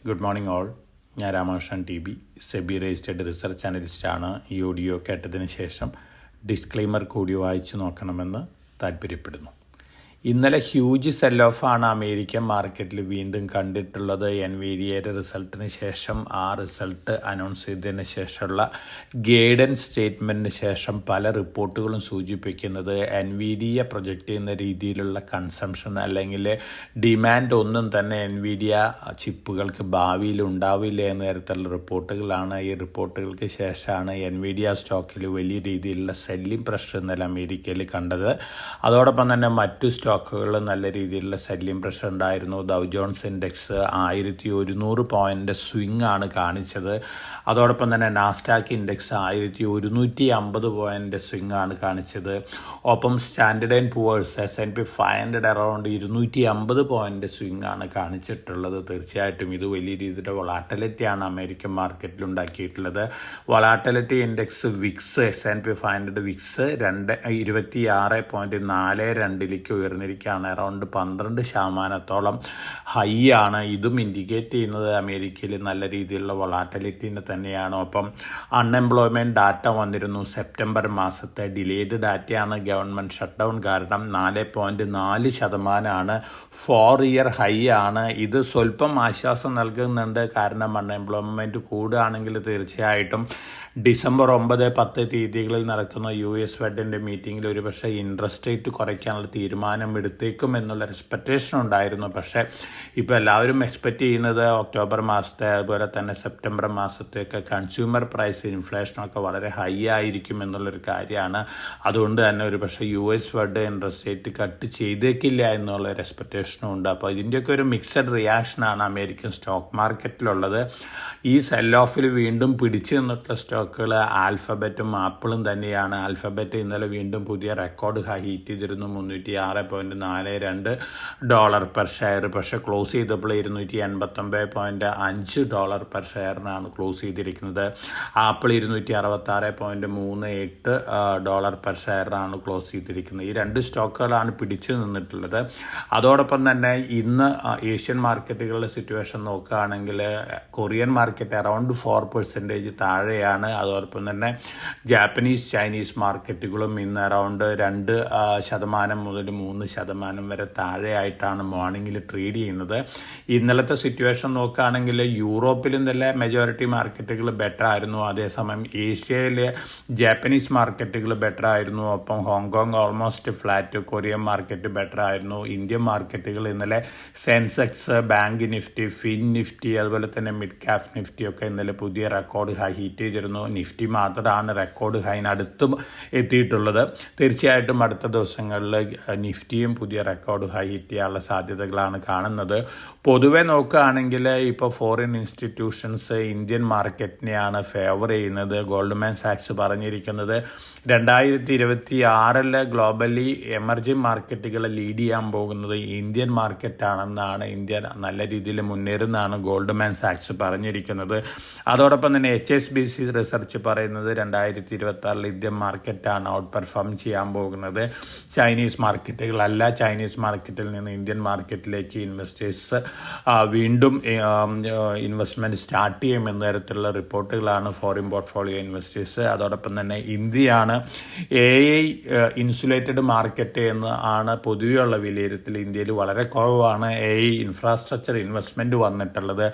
Good morning all. ഞാൻ Ramakrishnan T B, SEBI registered research അനലിസ്റ്റാണ്. ഈ ഓഡിയോ കേട്ടതിന് ശേഷം ഡിസ്ക്ലെയിമർ കൂടി വായിച്ചു നോക്കണമെന്ന് താല്പര്യപ്പെടുന്നു. ഇന്നലെ ഹ്യൂജ് സെൽ ഓഫാണ് അമേരിക്കൻ മാർക്കറ്റിൽ വീണ്ടും കണ്ടിട്ടുള്ളത്. എൻവിഡിയയുടെ റിസൾട്ടിന് ശേഷം ആ റിസൾട്ട് അനൗൺസ് ചെയ്തതിന് ശേഷമുള്ള ഗൈഡൻസ് സ്റ്റേറ്റ്മെൻറ്റിന് ശേഷം പല റിപ്പോർട്ടുകളും സൂചിപ്പിക്കുന്നത് എൻവിഡിയ പ്രൊജക്റ്റ് ചെയ്യുന്ന രീതിയിലുള്ള കൺസംഷൻ അല്ലെങ്കിൽ ഡിമാൻഡ് ഒന്നും തന്നെ എൻവിഡിയ ചിപ്പുകൾക്ക് ഭാവിയിൽ ഉണ്ടാവില്ല എന്ന തരത്തിലുള്ള റിപ്പോർട്ടുകളാണ്. ഈ റിപ്പോർട്ടുകൾക്ക് ശേഷമാണ് എൻവിഡിയ സ്റ്റോക്കിൽ വലിയ രീതിയിലുള്ള സെല്ലിംഗ് പ്രഷർ ഇന്നലെ അമേരിക്കയിൽ കണ്ടത്. അതോടൊപ്പം തന്നെ മറ്റു സ്റ്റോക്കുകൾ നല്ല രീതിയിലുള്ള സെല്ലിംഗ് പ്രഷർ ഉണ്ടായിരുന്നു. ഡൗ ജോൺസ് ഇൻഡെക്സ് 1100 പോയിൻ്റ് സ്വിംഗ് ആണ് കാണിച്ചത്. അതോടൊപ്പം തന്നെ നാസ്ഡാക്ക് ഇൻഡെക്സ് 1150 പോയിൻ്റ് സ്വിംഗ് ആണ് കാണിച്ചത്. ഒപ്പം standard and poors S&P 500 around 250 point swing ആണ് കാണിച്ചിട്ടുള്ളത്. തീർച്ചയായിട്ടും ഇത് വലിയ രീതിയിലുള്ള വൊളാറ്റിലിറ്റിയാണ് അമേരിക്കൻ മാർക്കറ്റിൽ ഉണ്ടാക്കിയിട്ടുള്ളത്. Volatility index VIX S&P 500 VIX 26.42 ഉയർന്നിരിക്കുകയാണ്. അറൗണ്ട് 12% ഹൈ ആണ്. ഇതും ഇൻഡിക്കേറ്റ് ചെയ്യുന്നത് അമേരിക്കയിൽ നല്ല രീതിയിലുള്ള വൊളാറ്റിലിറ്റിനെ തന്നെയാണ്. ഒപ്പം അൺഎംപ്ലോയ്മെൻറ്റ് ഡാറ്റ വന്നിരുന്നു. സെപ്റ്റംബർ മാസത്തെ ഡിലേഡ് ഡാറ്റയാണ്. ഗവൺമെൻറ് ഷട്ട് ഡൗൺ കാരണം 4.4% 4 ഇയർ ഹൈ ആണ്. ഇത് സ്വല്പം ആശ്വാസം നൽകുന്നുണ്ട്. കാരണം അൺഎംപ്ലോയ്മെൻറ്റ് കൂടുകയാണെങ്കിൽ തീർച്ചയായിട്ടും ഡിസംബർ 9-10 തീയതികളിൽ നടക്കുന്ന US ഫെഡിൻ്റെ മീറ്റിങ്ങിൽ ഒരുപക്ഷെ ഇൻട്രസ്റ്റ് റേറ്റ് കുറയ്ക്കാനുള്ള തീരുമാനം എടുത്തേക്കും എന്നുള്ള എക്സ്പെക്റ്റേഷൻ ഉണ്ടായിരുന്നു. പക്ഷേ ഇപ്പോൾ എല്ലാവരും എക്സ്പെക്റ്റ് ചെയ്യുന്നത് ഒക്ടോബർ മാസത്തെ അതുപോലെ തന്നെ സെപ്റ്റംബർ മാസത്തേക്ക് കൺസ്യൂമർ പ്രൈസ് ഇൻഫ്ലേഷനൊക്കെ വളരെ ഹൈ ആയിരിക്കും എന്നുള്ളൊരു കാര്യമാണ്. അതുകൊണ്ട് തന്നെ ഒരുപക്ഷെ US Fed interest rate cut ചെയ്തേക്കില്ല എന്നുള്ളൊരു എക്സ്പെക്റ്റേഷനും ഉണ്ട്. അപ്പോൾ ഇതിൻ്റെയൊക്കെ ഒരു മിക്സഡ് റിയാക്ഷനാണ് അമേരിക്കൻ സ്റ്റോക്ക് മാർക്കറ്റിലുള്ളത്. ഈ സെൽ ഓഫിൽ വീണ്ടും പിടിച്ചു നിന്നിട്ടുള്ള സ്റ്റോക്കുകൾ ആൽഫബറ്റും ആപ്പിളും തന്നെയാണ്. ആൽഫബറ്റ് ഇന്നലെ വീണ്ടും പുതിയ റെക്കോർഡ് ഹൈ ഹീറ്റ് ചെയ്തിരുന്നു. $306.42 പെർ ഷെയർ. പക്ഷേ ക്ലോസ് ചെയ്തപ്പോൾ $289.5 പെർ ഷെയറിനാണ് ക്ലോസ് ചെയ്തിരിക്കുന്നത്. ആപ്പിൾ $266.38 പെർ ഷെയറിനാണ് ക്ലോസ് ചെയ്തിരിക്കുന്നത്. ഈ രണ്ട് സ്റ്റോക്കുകളാണ് പിടിച്ചു നിന്നിട്ടുള്ളത്. അതോടൊപ്പം തന്നെ ഇന്ന് ഏഷ്യൻ മാർക്കറ്റുകളുടെ സിറ്റുവേഷൻ നോക്കുകയാണെങ്കിൽ കൊറിയൻ മാർക്കറ്റ് അറൗണ്ട് 4% താഴെയാണ്. അതോടൊപ്പം തന്നെ ജാപ്പനീസ് ചൈനീസ് മാർക്കറ്റുകളും ഇന്ന് അറൗണ്ട് 2% മുതൽ 3% വരെ താഴെയായിട്ടാണ് മോർണിംഗിൽ ട്രേഡ് ചെയ്യുന്നത്. ഇന്നലത്തെ സിറ്റുവേഷൻ നോക്കുകയാണെങ്കിൽ യൂറോപ്പിൽ ഇന്നലെ മെജോറിറ്റി മാർക്കറ്റുകൾ ബെറ്റർ ആയിരുന്നു. അതേസമയം ഏഷ്യയിലെ ജാപ്പനീസ് മാർക്കറ്റുകൾ ബെറ്റർ ആയിരുന്നു. ഒപ്പം Hong Kong almost flat. Korean market better ആയിരുന്നു. ഇന്ത്യൻ മാർക്കറ്റുകൾ ഇന്നലെ Sensex, bank Nifty, fin Nifty അതുപോലെ തന്നെ മിഡ് ക്യാപ് നിഫ്റ്റി ഒക്കെ ഇന്നലെ പുതിയ റെക്കോർഡ് ഹൈ ഹീറ്റ് ചെയ്തിരുന്നു. നിഫ്റ്റി മാത്രമാണ് റെക്കോർഡ് ഹൈനടുത്തും എത്തിയിട്ടുള്ളത്. തീർച്ചയായിട്ടും അടുത്ത ദിവസങ്ങളിൽ നിഫ്റ്റിയും പുതിയ റെക്കോർഡ് ഹൈ ഹിറ്റ് ചെയ്യാനുള്ള സാധ്യതകളാണ് കാണുന്നത്. പൊതുവെ നോക്കുകയാണെങ്കിൽ ഇപ്പോൾ ഫോറിൻ ഇൻസ്റ്റിറ്റ്യൂഷൻസ് ഇന്ത്യൻ മാർക്കറ്റിനെയാണ് ഫേവർ ചെയ്യുന്നത്. ഗോൾഡ്മാൻ സാക്സ് പറഞ്ഞിരിക്കുന്നത് 2026 ഗ്ലോബലി എമർജിംഗ് മാർക്കറ്റുകളെ ലീഡ് ചെയ്യാൻ പോകുന്നത് ഇന്ത്യൻ മാർക്കറ്റാണെന്നാണ്. ഇന്ത്യ നല്ല രീതിയിൽ മുന്നേറുന്നതാണ് ഗോൾഡ്മാൻ സാക്സ് പറഞ്ഞിരിക്കുന്നത്. അതോടൊപ്പം തന്നെ HSBC റിസർച്ച് പറയുന്നത് 2026 ഇന്ത്യൻ മാർക്കറ്റാണ് ഔട്ട് പെർഫോം ചെയ്യാൻ പോകുന്നത്. ചൈനീസ് മാർക്കറ്റുകളല്ല. ചൈനീസ് മാർക്കറ്റിൽ നിന്ന് ഇന്ത്യൻ മാർക്കറ്റിലേക്ക് ഇൻവെസ്റ്റേഴ്സ് വീണ്ടും ഇൻവെസ്റ്റ്മെൻറ്റ് സ്റ്റാർട്ട് ചെയ്യുമെന്ന തരത്തിലുള്ള റിപ്പോർട്ടുകളാണ് ഫോറിൻ പോർട്ട്ഫോളിയോ ഇൻവെസ്റ്റേഴ്സ്. അതോടൊപ്പം തന്നെ ഇന്ത്യയാണ് AI ഇൻസുലേറ്റഡ് മാർക്കറ്റ് എന്ന് ആണ് പൊതുവെയുള്ള വിലയിരുത്തൽ. ഇന്ത്യയിൽ വളരെ കുറവാണ് AI ഇൻഫ്രാസ്ട്രക്ചർ ഇൻവെസ്റ്റ്മെൻറ്റ് വന്നിട്ടുള്ളത്.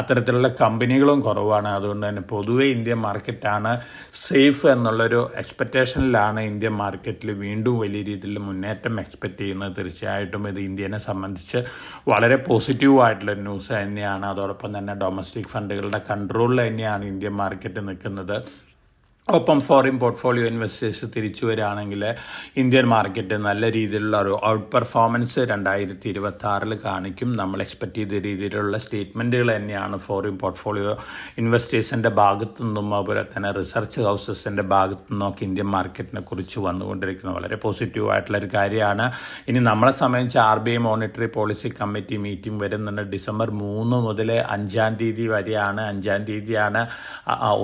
അത്തരത്തിലുള്ള കമ്പനികളും കുറവാണ്. അതുകൊണ്ട് തന്നെ പൊതുവെ ഇന്ത്യൻ മാർക്കറ്റാണ് സേഫ് എന്നുള്ളൊരു എക്സ്പെക്റ്റേഷനിലാണ് ഇന്ത്യൻ മാർക്കറ്റിൽ വീണ്ടും വലിയ രീതിയിൽ മുന്നേറ്റം എക്സ്പെക്റ്റ് ചെയ്യുന്നത്. തീർച്ചയായിട്ടും ഇത് ഇന്ത്യനെ സംബന്ധിച്ച് വളരെ പോസിറ്റീവായിട്ടുള്ള ന്യൂസ് തന്നെയാണ്. അതോടൊപ്പം തന്നെ ഡൊമസ്റ്റിക് ഫണ്ടുകളുടെ കൺട്രോളിൽ തന്നെയാണ് ഇന്ത്യൻ മാർക്കറ്റ് നിൽക്കുന്നത്. ഒപ്പം ഫോറിൻ പോർട്ട്ഫോളിയോ ഇൻവെസ്റ്റേഴ്സ് തിരിച്ചു വരികയാണെങ്കിൽ ഇന്ത്യൻ മാർക്കറ്റ് നല്ല രീതിയിലുള്ള ഒരു ഔട്ട് പെർഫോമൻസ് 2026 കാണിക്കും. നമ്മൾ എക്സ്പെക്റ്റ് ചെയ്ത രീതിയിലുള്ള സ്റ്റേറ്റ്മെൻറ്റുകൾ തന്നെയാണ് ഫോറിൻ പോർട്ട്ഫോളിയോ ഇൻവെസ്റ്റേഴ്സിൻ്റെ ഭാഗത്തു നിന്നും അതുപോലെ തന്നെ റിസർച്ച് ഹൗസസിൻ്റെ ഭാഗത്തു നിന്നൊക്കെ ഇന്ത്യൻ മാർക്കറ്റിനെ കുറിച്ച് വന്നുകൊണ്ടിരിക്കുന്നത് വളരെ പോസിറ്റീവായിട്ടുള്ളൊരു കാര്യമാണ്. ഇനി നമ്മളെ സംബന്ധിച്ച് RBI monetary policy committee meeting വരുന്നുണ്ട്. ഡിസംബർ 3 മുതൽ 5 തീയതി വരെയാണ്. 5 തീയതിയാണ്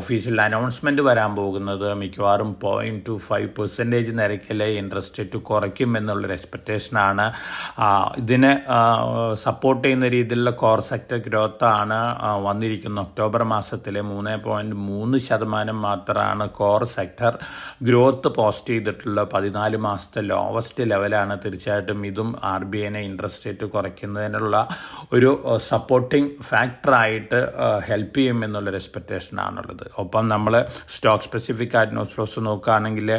ഒഫീഷ്യൽ അനൗൺസ്മെൻറ്റ് വരാൻ പോകുന്നത്. പോകുന്നത്. മിക്കവാറും 0.25% നിരക്കിൽ ഇൻട്രസ്റ്റ് റേറ്റ് കുറയ്ക്കും എന്നുള്ളൊരു എക്സ്പെക്റ്റേഷനാണ്. ഇതിന് സപ്പോർട്ട് ചെയ്യുന്ന രീതിയിലുള്ള കോർ സെക്ടർ ഗ്രോത്താണ് വന്നിരിക്കുന്നത്. ഒക്ടോബർ മാസത്തിൽ 3.3% മാത്രമാണ് കോർ സെക്ടർ ഗ്രോത്ത് പോസ്റ്റ് ചെയ്തിട്ടുള്ള 14 മാസത്തെ ലോവസ്റ്റ് ലെവലാണ്. തീർച്ചയായിട്ടും ഇതും RBIനെ ഇൻട്രസ്റ്റ് റേറ്റ് കുറയ്ക്കുന്നതിനുള്ള ഒരു സപ്പോർട്ടിംഗ് ഫാക്ടറായിട്ട് ഹെൽപ്പ് ചെയ്യും എന്നുള്ളൊരു എക്സ്പെക്റ്റേഷൻ ആണുള്ളത്. ഒപ്പം നമ്മൾ സ്റ്റോക്ക് സ്പെസിഫിക് ആയിട്ട് ന്യൂസ് ഫ്ലോസ് നോക്കുകയാണെങ്കിൽ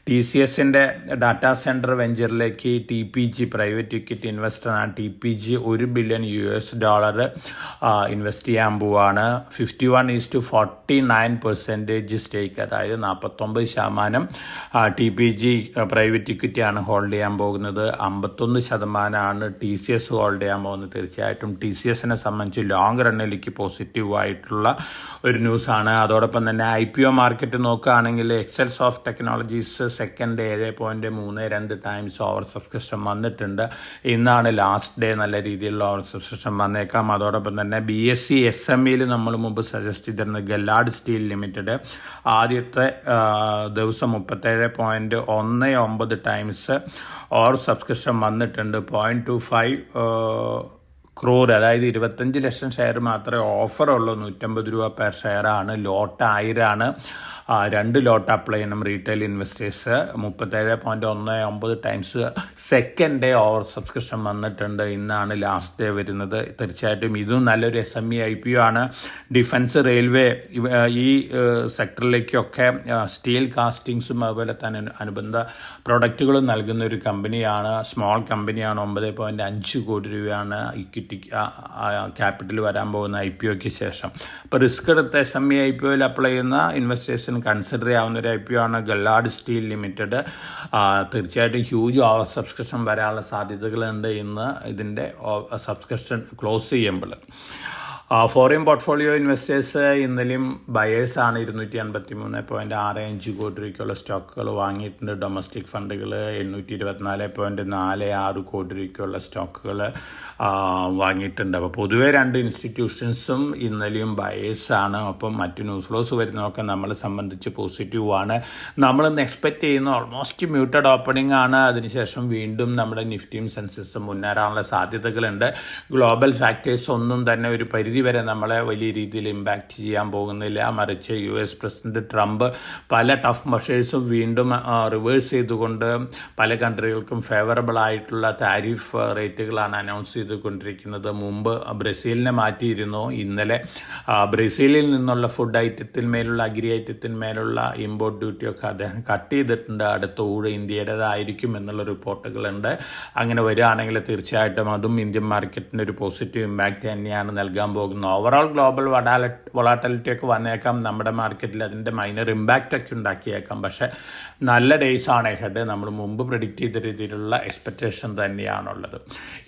TCSൻ്റെ ഡാറ്റാ സെൻറ്റർ വെഞ്ചറിലേക്ക് TPG പ്രൈവറ്റ് ഇക്വിറ്റി ഇൻവെസ്റ്ററാണ്. TPG $1 ബില്യൺ ഇൻവെസ്റ്റ് ചെയ്യാൻ പോവാണ്. 51:49% സ്റ്റേക്ക്, അതായത് 49% TPG പ്രൈവറ്റ് ഇക്വിറ്റിയാണ് ഹോൾഡ് ചെയ്യാൻ പോകുന്നത്. 51% TCS ഹോൾഡ് ചെയ്യാൻ പോകുന്നത്. തീർച്ചയായിട്ടും TCSനെ സംബന്ധിച്ച് ലോങ് റണ്ണിലേക്ക് പോസിറ്റീവായിട്ടുള്ള ഒരു ന്യൂസാണ്. അതോടൊപ്പം തന്നെ IPO മാർക്കറ്റ് നോക്കുകയാണെങ്കിൽ Excelsoft Technologies second 7.32 times over subscription വന്നിട്ടുണ്ട്. ഇന്നാണ് ലാസ്റ്റ് ഡേ. നല്ല രീതിയിലുള്ള ഓവർ സബ്സ്ക്രിപ്ഷൻ വന്നേക്കാം. അതോടൊപ്പം തന്നെ BSE SMEയിൽ നമ്മൾ മുമ്പ് സജസ്റ്റ് ചെയ്തിരുന്ന ഗല്ലാഡ് സ്റ്റീൽ ലിമിറ്റഡ് ആദ്യത്തെ ദിവസം 37.19 ടൈംസ് ഓവർ സബ്സ്ക്രിപ്ഷൻ വന്നിട്ടുണ്ട്. 0.25 crore, അതായത് 25 ലക്ഷം ഷെയർ മാത്രമേ ഓഫറുള്ളൂ. 150 രൂപ പെർ ഷെയറാണ്. ലോട്ട് 1000 2 ലോട്ട് അപ്ലൈ ചെയ്യണം retail investors. 37.19 times second day over subscription വന്നിട്ടുണ്ട്. ഇന്നാണ് ലാസ്റ്റ് ഡേ വരുന്നത്. തീർച്ചയായിട്ടും ഇതും നല്ലൊരു SME IPO ആണ്. ഡിഫൻസ്, റെയിൽവേ ഈ സെക്ടറിലേക്കൊക്കെ സ്റ്റീൽ കാസ്റ്റിങ്സും അതുപോലെ തന്നെ അനുബന്ധ പ്രൊഡക്റ്റുകളും നൽകുന്ന ഒരു കമ്പനിയാണ്. സ്മോൾ കമ്പനിയാണ്. 9.5 കോടി രൂപയാണ് ഇക്വിറ്റി ക്യാപിറ്റൽ വരാൻ പോകുന്ന IPOയ്ക്ക് ശേഷം. അപ്പോൾ റിസ്ക് എടുത്ത് SME IPOയിൽ അപ്ലൈ ചെയ്യുന്ന ഇൻവെസ്റ്റേഴ്സിന് കൺസിഡർ ചെയ്യാവുന്ന ഒരു IPO ആണ് ഗല്ലാഡ് സ്റ്റീൽ ലിമിറ്റഡ്. തീർച്ചയായിട്ടും ഹ്യൂജ് ഓവർ സബ്സ്ക്രിപ്ഷൻ വരാനുള്ള സാധ്യതകളുണ്ട് ഇന്ന് ഇതിൻ്റെ സബ്സ്ക്രിപ്ഷൻ ക്ലോസ് ചെയ്യുമ്പോൾ. ഫോറിൻ പോർട്ട്ഫോളിയോ ഇൻവെസ്റ്റേഴ്സ് ഇന്നലെയും ബയേഴ്സാണ്. 253.65 കോടി രൂപയ്ക്കുള്ള സ്റ്റോക്കുകൾ വാങ്ങിയിട്ടുണ്ട്. ഡൊമസ്റ്റിക് ഫണ്ടുകൾ 824.46 കോടി രൂപയ്ക്കുള്ള സ്റ്റോക്കുകൾ വാങ്ങിയിട്ടുണ്ട്. അപ്പോൾ പൊതുവെ 2 ഇൻസ്റ്റിറ്റ്യൂഷൻസും ഇന്നലെയും ബയേഴ്സാണ്. അപ്പം മറ്റ് ന്യൂസ് ഫ്ലോസ് വരുന്നതൊക്കെ നമ്മളെ സംബന്ധിച്ച് പോസിറ്റീവാണ്. നമ്മളിന്ന് എക്സ്പെക്റ്റ് ചെയ്യുന്ന ഓൾമോസ്റ്റ് മ്യൂട്ടഡ് ഓപ്പണിംഗ് ആണ്. അതിനുശേഷം വീണ്ടും നമ്മുടെ നിഫ്റ്റിയും സെൻസെക്സും മുന്നേറാനുള്ള സാധ്യതകളുണ്ട്. ഗ്ലോബൽ ഫാക്ടേഴ്സ് ഒന്നും തന്നെ ഒരു പരിധി വരെ നമ്മളെ വലിയ രീതിയിൽ ഇമ്പാക്റ്റ് ചെയ്യാൻ പോകുന്നില്ല. മറിച്ച് US പ്രസിഡന്റ് ട്രംപ് പല ടഫ് മെഷേഴ്സും വീണ്ടും റിവേഴ്സ് ചെയ്തുകൊണ്ട് പല കൺട്രികൾക്കും ഫേവറബിൾ ആയിട്ടുള്ള താരിഫ് റേറ്റുകളാണ് അനൗൺസ് ചെയ്തുകൊണ്ടിരിക്കുന്നത്. മുമ്പ് ബ്രസീലിനെ മാറ്റിയിരുന്നു. ഇന്നലെ ബ്രസീലിൽ നിന്നുള്ള ഫുഡ് ഐറ്റത്തിന്മേലുള്ള അഗ്രി ഐറ്റത്തിന്മേലുള്ള ഇമ്പോർട്ട് ഡ്യൂട്ടിയൊക്കെ അദ്ദേഹം കട്ട് ചെയ്തിട്ടുണ്ട്. അടുത്ത ഊഴ് ഇന്ത്യയുടേതായിരിക്കും എന്നുള്ള റിപ്പോർട്ടുകളുണ്ട്. അങ്ങനെ വരികയാണെങ്കിൽ തീർച്ചയായിട്ടും അതും ഇന്ത്യൻ മാർക്കറ്റിന് ഒരു പോസിറ്റീവ് ഇമ്പാക്റ്റ് തന്നെയാണ് നൽകാൻ പോകുന്നത്. ഓവറോൾ ഗ്ലോബൽ വൊളാറ്റിലിറ്റി ഒക്കെ വന്നേക്കാം. നമ്മുടെ മാർക്കറ്റിൽ അതിൻ്റെ മൈനർ ഇമ്പാക്റ്റ് ഒക്കെ ഉണ്ടാക്കിയേക്കാം. പക്ഷേ നല്ല ഡേയ്സ് ആണ് ഹെഡ്. നമ്മൾ മുമ്പ് പ്രെഡിക്റ്റ് ചെയ്ത രീതിയിലുള്ള എക്സ്പെക്റ്റേഷൻ തന്നെയാണുള്ളത്.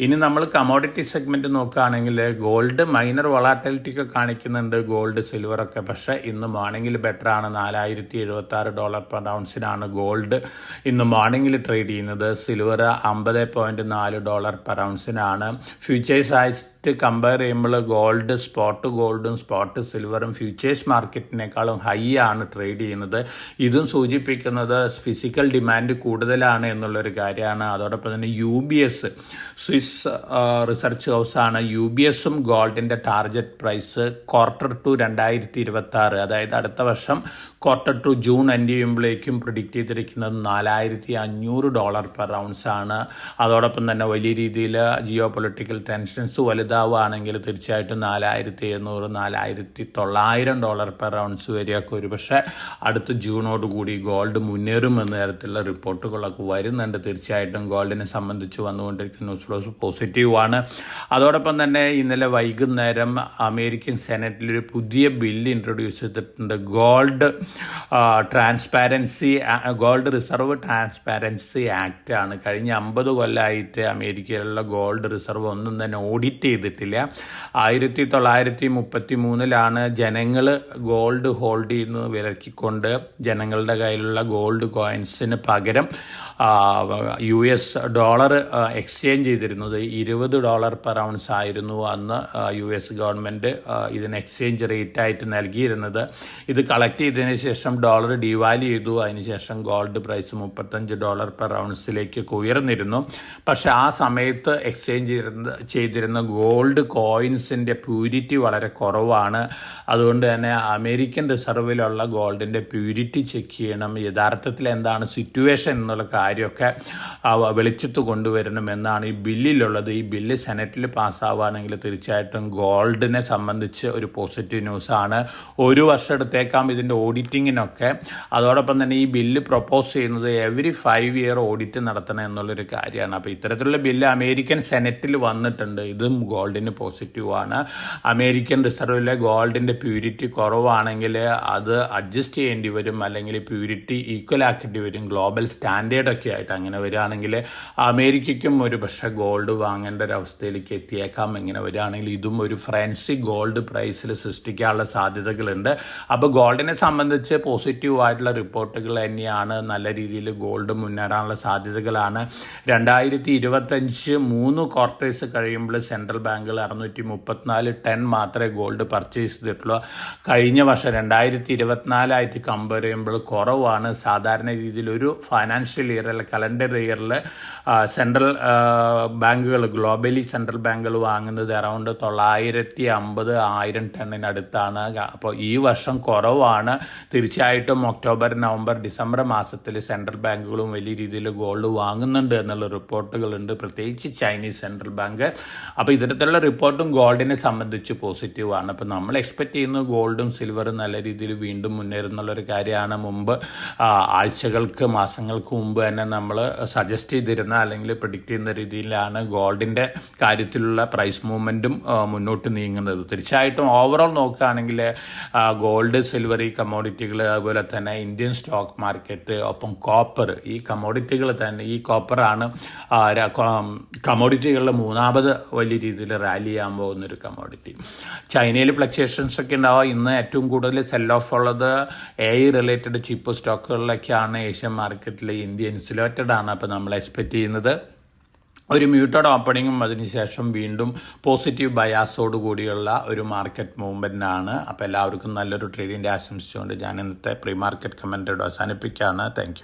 ഇനി നമ്മൾ കമോഡിറ്റി സെഗ്മെൻറ്റ് നോക്കുകയാണെങ്കിൽ ഗോൾഡ് മൈനർ വൊളാറ്റിലിറ്റി കാണിക്കുന്നുണ്ട്. ഗോൾഡ്, സിൽവറൊക്കെ. പക്ഷേ ഇന്ന് മോർണിംഗിൽ ബെറ്ററാണ്. $4,076 പെർ ഔൺസിനാണ് ഗോൾഡ് ഇന്ന് മോർണിംഗിൽ ട്രേഡ് ചെയ്യുന്നത്. സിൽവർ $50.4 പെർ ഔൺസിനാണ്. ഫ്യൂച്ചേഴ്സ് ആയിട്ട് കമ്പയർ ചെയ്യുമ്പോൾ സ്പോട്ട് ഗോൾഡും സ്പോട്ട് സിൽവറും ഫ്യൂച്ചേഴ്സ് മാർക്കറ്റിനേക്കാളും ഹൈ ആണ് ട്രേഡ് ചെയ്യുന്നത്. ഇതും സൂചിപ്പിക്കുന്നത് ഫിസിക്കൽ ഡിമാൻഡ് കൂടുതലാണ് എന്നുള്ളൊരു കാര്യമാണ്. അതോടൊപ്പം തന്നെ UBS സ്വിസ് റിസർച്ച് ഹൗസാണ് UBSും ഗോൾഡിൻ്റെ ടാർഗറ്റ് പ്രൈസ് Q2 2026, അതായത് അടുത്ത വർഷം Q2 ജൂൺ എൻഡ് ചെയ്യുമ്പോഴേക്കും പ്രിഡിക്റ്റ് ചെയ്തിരിക്കുന്നത് $4,500 പെർ ഔൺസ് ആണ്. അതോടൊപ്പം തന്നെ വലിയ രീതിയിൽ ജിയോ പൊളിറ്റിക്കൽ ടെൻഷൻസ് വലുതാവുകയാണെങ്കിൽ തീർച്ചയായിട്ടും $4,700-4,900 പെർ ഔൺസ് വരെയൊക്കെ ഒരുപക്ഷെ അടുത്ത ജൂണോടുകൂടി ഗോൾഡ് മുന്നേറുമെന്ന തരത്തിലുള്ള റിപ്പോർട്ടുകളൊക്കെ വരുന്നുണ്ട്. തീർച്ചയായിട്ടും ഗോൾഡിനെ സംബന്ധിച്ച് വന്നുകൊണ്ടിരിക്കുന്ന ന്യൂസ് ഫ്ലോസ് പോസിറ്റീവാണ്. അതോടൊപ്പം തന്നെ ഇന്നലെ വൈകുന്നേരം അമേരിക്കൻ സെനറ്റിലൊരു പുതിയ ബില്ല് ഇൻട്രൊഡ്യൂസ് ചെയ്തിട്ടുണ്ട്. ഗോൾഡ് റിസർവ് ട്രാൻസ്പാരൻസി ആക്ട് ആണ്. കഴിഞ്ഞ 50 കൊല്ലമായിട്ട് അമേരിക്കയിലുള്ള ഗോൾഡ് റിസർവ് ഒന്നും തന്നെ ഓഡിറ്റ് ചെയ്തിട്ടില്ല. ചെയ്തിട്ടില്ല. 1933 ജനങ്ങൾ ഗോൾഡ് ഹോൾഡ് ചെയ്യുന്നത് വിലക്കിക്കൊണ്ട് ജനങ്ങളുടെ കയ്യിലുള്ള ഗോൾഡ് കോയിൻസിന് പകരം US ഡോളർ എക്സ്ചേഞ്ച് ചെയ്തിരുന്നത് $20 പെർ ഔൺസ് ആയിരുന്നു അന്ന് US ഗവൺമെൻറ് ഇതിന് എക്സ്ചേഞ്ച് റേറ്റ് ആയിട്ട് നൽകിയിരുന്നത്. ഇത് കളക്ട് ചെയ്തതിന് ശേഷം ഡോളർ ഡിവാല്യൂ ചെയ്തു. അതിനുശേഷം ഗോൾഡ് പ്രൈസ് $35 പെർ ഔൺസിലേക്ക് ഉയർന്നിരുന്നു. പക്ഷെ ആ സമയത്ത് എക്സ്ചേഞ്ച് ചെയ്തിരുന്ന ഗോൾഡ് കോയിൻസിൻ്റെ പ്യൂരിറ്റി വളരെ കുറവാണ്. അതുകൊണ്ട് തന്നെ അമേരിക്കൻ റിസർവിലുള്ള ഗോൾഡിൻ്റെ പ്യൂരിറ്റി ചെക്ക് ചെയ്യണം, യഥാർത്ഥത്തിൽ എന്താണ് സിറ്റുവേഷൻ എന്നുള്ള കാര്യമൊക്കെ വെളിച്ചത്ത് കൊണ്ടുവരണമെന്നാണ് ഈ ബില്ലിലുള്ളത്. ഈ ബില്ല് സെനറ്റിൽ പാസ്സാവുകയാണെങ്കിൽ തീർച്ചയായിട്ടും ഗോൾഡിനെ സംബന്ധിച്ച് ഒരു പോസിറ്റീവ് ന്യൂസാണ്. 1 വർഷം എടുത്തേക്കാം ഇതിൻ്റെ ഓഡിറ്റിങ്ങിനൊക്കെ. അതോടൊപ്പം തന്നെ ഈ ബില്ല് പ്രൊപ്പോസ് ചെയ്യുന്നത് എവറി 5 ഇയർ ഓഡിറ്റ് നടത്തണം എന്നുള്ളൊരു കാര്യമാണ്. അപ്പോൾ ഇത്തരത്തിലുള്ള ബില്ല് അമേരിക്കൻ സെനറ്റിൽ വന്നിട്ടുണ്ട്. ഇതും ഗോൾഡിന് പോസിറ്റീവാണ്. അമേരിക്കൻ റിസർവിലെ ഗോൾഡിൻ്റെ പ്യൂരിറ്റി കുറവാണെങ്കിൽ അത് അഡ്ജസ്റ്റ് ചെയ്യേണ്ടി വരും, അല്ലെങ്കിൽ പ്യൂരിറ്റി ഈക്വൽ ആക്കേണ്ടി വരും ഗ്ലോബൽ സ്റ്റാൻഡേർഡൊക്കെ ആയിട്ട്. അങ്ങനെ വരികയാണെങ്കിൽ അമേരിക്കയ്ക്കും ഒരു പക്ഷേ ഗോൾഡ് വാങ്ങേണ്ട ഒരു അവസ്ഥയിലേക്ക് എത്തിയേക്കാം. ഇങ്ങനെ വരികയാണെങ്കിൽ ഇതും ഒരു ഫ്രൻസി ഗോൾഡ് പ്രൈസിൽ സൃഷ്ടിക്കാനുള്ള സാധ്യതകളുണ്ട്. അപ്പോൾ ഗോൾഡിനെ സംബന്ധിച്ച് പോസിറ്റീവായിട്ടുള്ള റിപ്പോർട്ടുകൾ തന്നെയാണ്. നല്ല രീതിയിൽ ഗോൾഡ് മുന്നേറാനുള്ള സാധ്യതകളാണ്. 2025 3 ക്വാർട്ടേഴ്സ് കഴിയുമ്പോൾ സെൻട്രൽ ബാങ്കുകൾ 634 ടൺ മാത്രമേ ഗോൾഡ് പർച്ചേസ് ചെയ്തിട്ടുള്ളൂ. കഴിഞ്ഞ വർഷം 2024 കമ്പയർ ചെയ്യുമ്പോൾ കുറവാണ്. സാധാരണ രീതിയിൽ ഒരു ഫൈനാൻഷ്യൽ ഇയർ അല്ല കലണ്ടർ ഇയറിൽ സെൻട്രൽ ബാങ്കുകൾ ഗ്ലോബലി സെൻട്രൽ ബാങ്കുകൾ വാങ്ങുന്നത് അറൗണ്ട് 950,000 ടണ്ണിനടുത്താണ്. അപ്പോൾ ഈ വർഷം കുറവാണ്. തീർച്ചയായിട്ടും ഒക്ടോബർ നവംബർ ഡിസംബർ മാസത്തിൽ സെൻട്രൽ ബാങ്കുകളും വലിയ രീതിയിൽ ഗോൾഡ് വാങ്ങുന്നുണ്ട് എന്നുള്ള റിപ്പോർട്ടുകളുണ്ട്, പ്രത്യേകിച്ച് ചൈനീസ് സെൻട്രൽ ബാങ്ക്. അപ്പോൾ ഇത്തരത്തിലുള്ള റിപ്പോർട്ടും ഗോൾഡിനെ സംബന്ധിച്ച് പോസിറ്റീവാണ്. അപ്പോൾ നമ്മൾ എക്സ്പെക്റ്റ് ചെയ്യുന്നത് ഗോൾഡും സിൽവറും നല്ല രീതിയിൽ വീണ്ടും മുന്നേറുന്നുള്ളൊരു കാര്യമാണ്. മുമ്പ് ആഴ്ചകൾക്ക് മാസങ്ങൾക്ക് മുമ്പ് തന്നെ നമ്മൾ സജസ്റ്റ് ചെയ്തിരുന്ന അല്ലെങ്കിൽ പ്രെഡിക്റ്റ് ചെയ്യുന്ന രീതിയിലാണ് ഗോൾഡിൻ്റെ കാര്യത്തിലുള്ള പ്രൈസ് മൂവ്മെൻറ്റും മുന്നോട്ട് നീങ്ങുന്നത്. തീർച്ചയായിട്ടും ഓവറോൾ നോക്കുകയാണെങ്കിൽ ഗോൾഡ്, സിൽവർ, ഈ കമ്മോഡിറ്റികൾ, അതുപോലെ തന്നെ ഇന്ത്യൻ സ്റ്റോക്ക് മാർക്കറ്റ്, ഒപ്പം കോപ്പർ, ഈ കമ്മോഡിറ്റികൾ തന്നെ, ഈ കോപ്പറാണ് കമ്മോഡിറ്റികളിൽ 3ാമത് വലിയ രീതിയിൽ റാലി ചെയ്യാൻ പോകുന്നൊരു കമ്മോഡിറ്റി. ചൈനയിൽ ഫ്ലക്ച്വേഷൻസ് ഒക്കെ ഉണ്ടാവുക. ഇന്ന് ഏറ്റവും കൂടുതൽ സെൽ ഓഫ് ഉള്ളത് AI റിലേറ്റഡ് ചീപ്പ് സ്റ്റോക്കുകളിലൊക്കെയാണ്. ഏഷ്യൻ മാർക്കറ്റിൽ ഇന്ത്യ ഇൻസുലേറ്റഡ് ആണ്. അപ്പോൾ നമ്മൾ എക്സ്പെക്റ്റ് ചെയ്യുന്നത് ഒരു മ്യൂട്ടഡ് ഓപ്പണിങ്ങും അതിനുശേഷം വീണ്ടും പോസിറ്റീവ് ബയാസോട് കൂടിയുള്ള ഒരു മാർക്കറ്റ് മൂവ്മെൻറ്റാണ്. അപ്പോൾ എല്ലാവർക്കും നല്ലൊരു ട്രേഡിൻ്റെ ആശംസിച്ചുകൊണ്ട് ഞാൻ ഇന്നത്തെ പ്രീ മാർക്കറ്റ് കമൻറ്ററി അവസാനിപ്പിക്കുകയാണ്. Thank you.